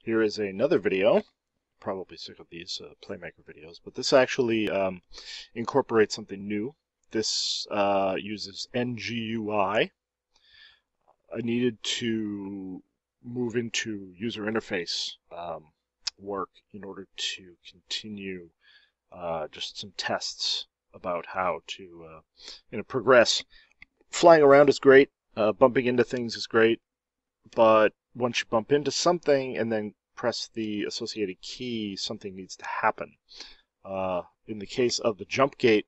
Here is another video, probably sick of these Playmaker videos, but this actually incorporates something new. This uses NGUI. I needed to move into user interface work in order to continue just some tests about how to progress. Flying around is great, bumping into things is great, but once you bump into something and then press the associated key, something needs to happen. In the case of the jump gate,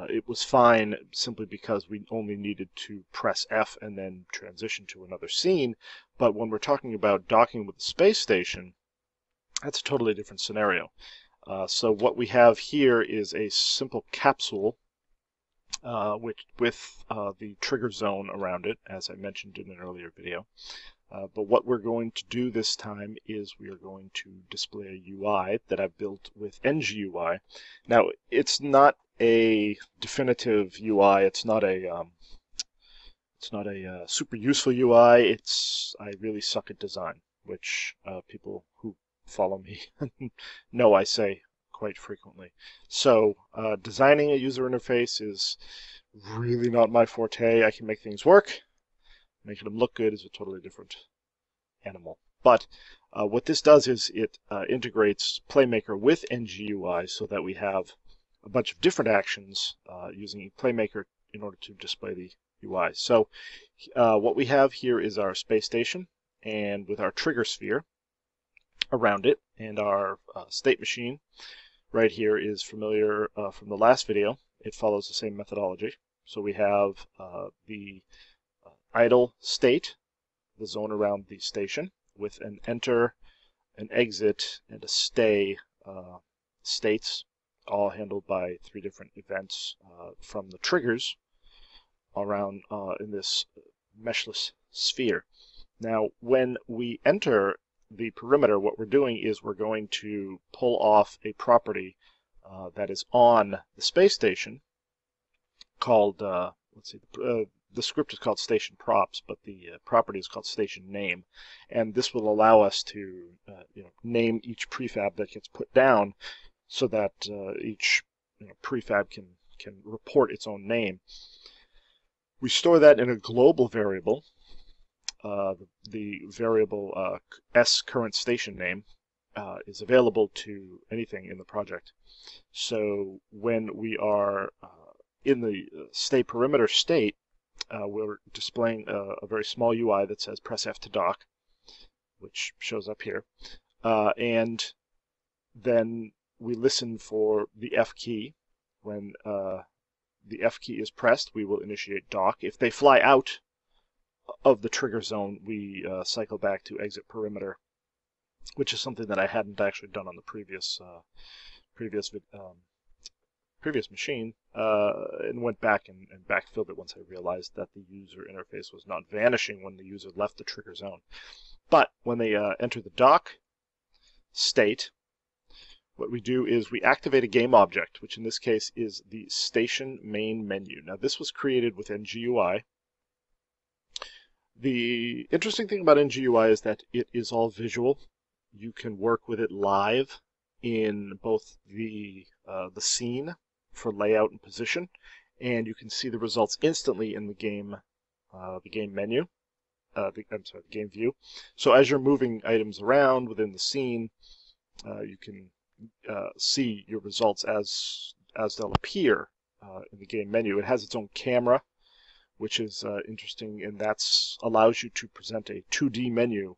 it was fine simply because we only needed to press F and then transition to another scene. But when we're talking about docking with the space station, that's a totally different scenario. So what we have here is a simple capsule with the trigger zone around it, as I mentioned in an earlier video. But what we're going to do this time is we are going to display a UI that I've built with NGUI. Now, it's not a definitive UI. It's not a super useful UI. I really suck at design, which people who follow me know I say quite frequently. So designing a user interface is really not my forte. I can make things work. Making them look good is a totally different animal. But what this does is it integrates Playmaker with NGUI so that we have a bunch of different actions using Playmaker in order to display the UI. So what we have here is our space station, and with our trigger sphere around it, and our state machine right here is familiar from the last video. It follows the same methodology. So we have the idle state, the zone around the station, with an enter, an exit, and a stay states, all handled by 3 different events from the triggers around in this meshless sphere. Now, when we enter the perimeter, what we're doing is we're going to pull off a property that is on the space station called, let's see, the script is called station props, but the property is called station name, and this will allow us to name each prefab that gets put down, so that each prefab can report its own name. We store that in a global variable. The variable s current station name is available to anything in the project. So when we are in the stay perimeter state, we're displaying a very small UI that says press F to dock, which shows up here. And then we listen for the F key. When the F key is pressed, we will initiate dock. If they fly out of the trigger zone, we cycle back to exit perimeter, which is something that I hadn't actually done on the previous machine, and went back and backfilled it once I realized that the user interface was not vanishing when the user left the trigger zone. But when they enter the dock state, what we do is we activate a game object, which in this case is the station main menu. Now, this was created with NGUI. The interesting thing about NGUI is that it is all visual. You can work with it live in both the scene for layout and position, and you can see the results instantly in the game menu. The game view. So as you're moving items around within the scene, you can see your results as they'll appear in the game menu. It has its own camera, which is interesting, and that allows you to present a 2D menu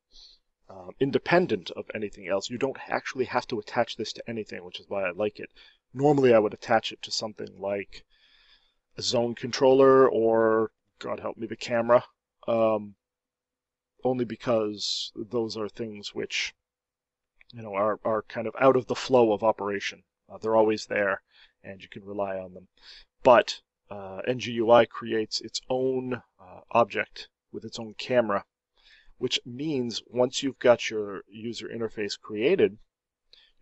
independent of anything else. You don't actually have to attach this to anything, which is why I like it. Normally I would attach it to something like a zone controller or, God help me, the camera, only because those are things which are kind of out of the flow of operation. They're always there, and you can rely on them. But NGUI creates its own object with its own camera, which means once you've got your user interface created,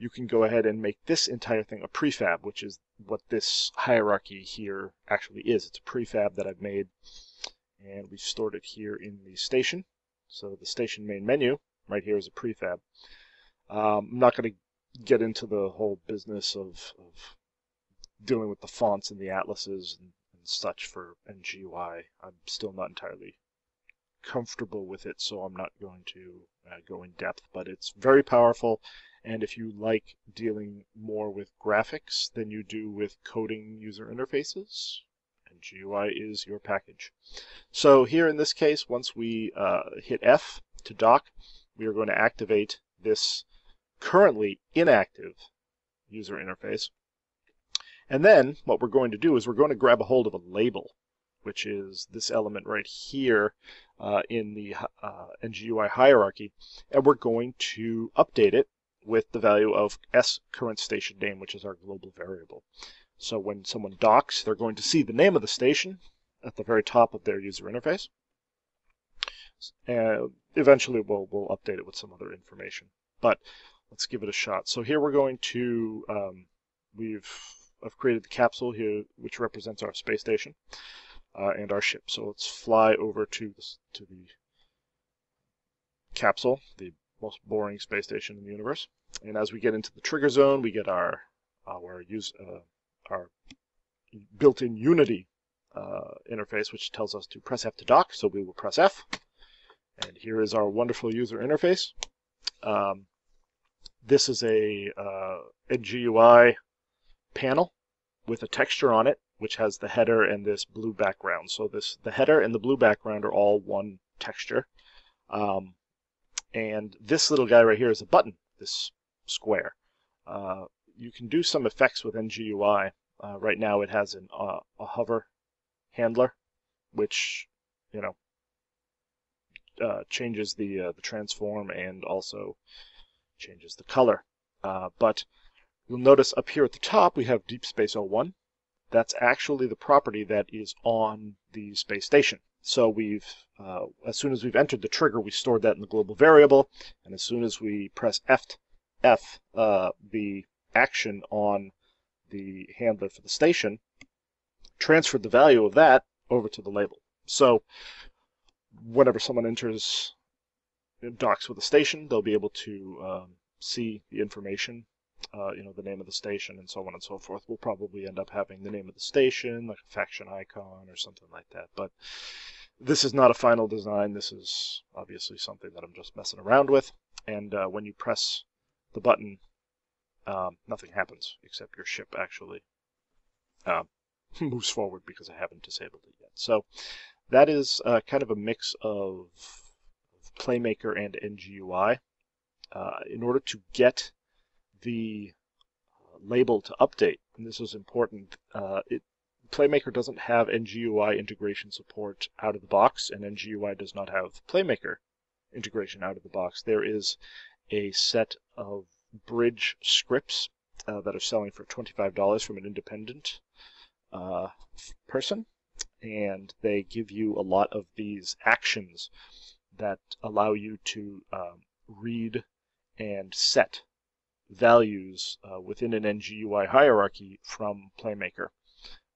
you can go ahead and make this entire thing a prefab, which is what this hierarchy here actually is. It's a prefab that I've made, and we've stored it here in the station. So the station main menu right here is a prefab. I'm not going to get into the whole business of dealing with the fonts and the atlases and such for NGUI. I'm still not entirely comfortable with it, so I'm not going to go in depth, but it's very powerful. And if you like dealing more with graphics than you do with coding user interfaces, NGUI is your package. So here in this case, once we hit F to dock, we are going to activate this currently inactive user interface. And then what we're going to do is we're going to grab a hold of a label, which is this element right here in the NGUI hierarchy, and we're going to update it with the value of S current station name, which is our global variable. So when someone docks, they're going to see the name of the station at the very top of their user interface. And eventually we'll update it with some other information, but let's give it a shot. So here we're going to, I've created the capsule here, which represents our space station and our ship. So let's fly over to the capsule, the most boring space station in the universe. And as we get into the trigger zone, we get our built-in Unity interface, which tells us to press F to dock. So we will press F, and here is our wonderful user interface. This is a NGUI panel with a texture on it, which has the header and this blue background. So the header and the blue background are all one texture. And this little guy right here is a button, this square. You can do some effects with NGUI. Right now it has a hover handler, which, you know, changes the transform and also changes the color. But you'll notice up here at the top we have Deep Space 01. That's actually the property that is on the space station. So we've, as soon as we've entered the trigger, we stored that in the global variable, and as soon as we press F, the action on the handler for the station transferred the value of that over to the label. So whenever someone enters docks with a station, they'll be able to see the information, the name of the station and so on and so forth. We'll probably end up having the name of the station, like a faction icon or something like that. But this is not a final design. This is obviously something that I'm just messing around with. And when you press the button, nothing happens except your ship actually moves forward because I haven't disabled it yet. So that is kind of a mix of Playmaker and NGUI. In order to get the label to update, and this is important, Playmaker doesn't have NGUI integration support out of the box, and NGUI does not have Playmaker integration out of the box. There is a set of bridge scripts that are selling for $25 from an independent person, and they give you a lot of these actions that allow you to read and set values within an NGUI hierarchy from Playmaker.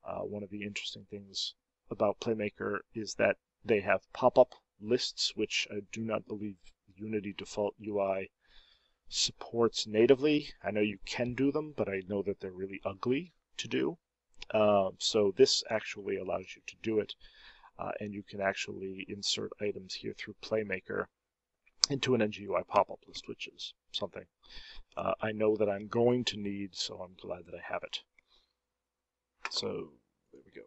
One of the interesting things about Playmaker is that they have pop-up lists, which I do not believe Unity Default UI supports natively. I know you can do them, but I know that they're really ugly to do. So this actually allows you to do it, and you can actually insert items here through Playmaker into an NGUI pop-up list, which is something I know that I'm going to need, so I'm glad that I have it. So there we go.